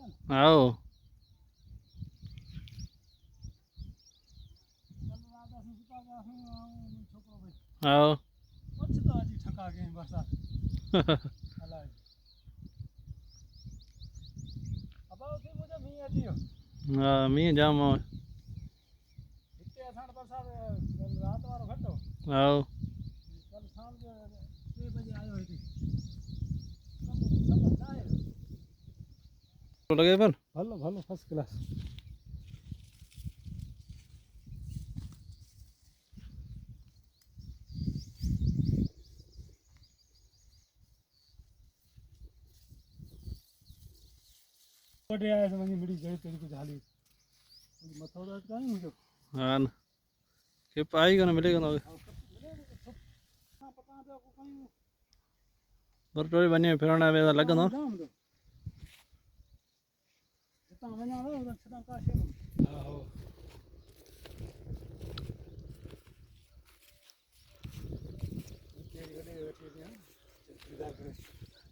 आओ आओ हाँ मी जाम आओ तो लगे पर भलो भलो फर्स्ट क्लास पटे आया समझ बड़ी गई तेरी कुछ हाली मथो दाद का नहीं मुझे हाँ न के पाएगा ना मिलेगा ना पर टोरी बनी फिर ना वे लगा ना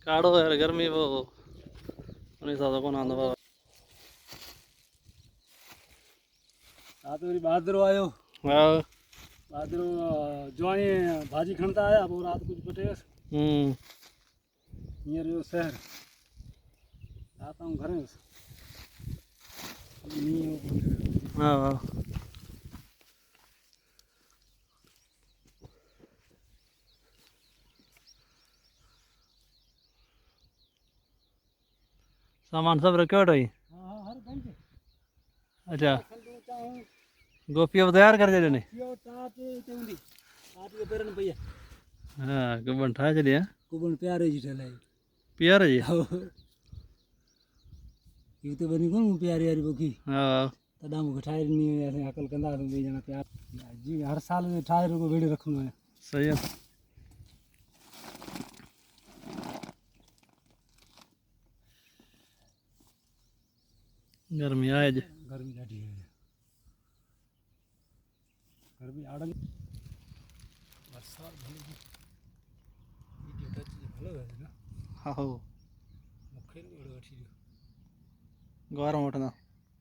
काढ़ो यार गर्मी वो उन्हीं सादा को ना दबा रात मेरी बहादुर आयो हाँ बहादुर जवानी भाजी खणता आया वो रात कुछ पटे नियर यो शहर आता हूँ घर में हाँ हाँ सामान सब रखो भाई हर घंटे अच्छा गोपिया तैयार कर दे ने यो टाट चंदी टाट के पेरन पई हाँ कुबन ठा चली है कुबन प्यारे जी ठले प्यार जी ये तो बनी कोन प्यारी यारी बकी हाँ तदा मु ठायर नहीं ऐसे अकल कंदा तो बे जना प्यार जी हर साल में ठायर को वेड़े रखनो है सही है गर्मी आए जे गर्मी ढाडी है गर्मी आड़न बरसात भले वीडियो टच भलो है ना हाँ हो मुखे ने वेड़ो अठी गौरव उठना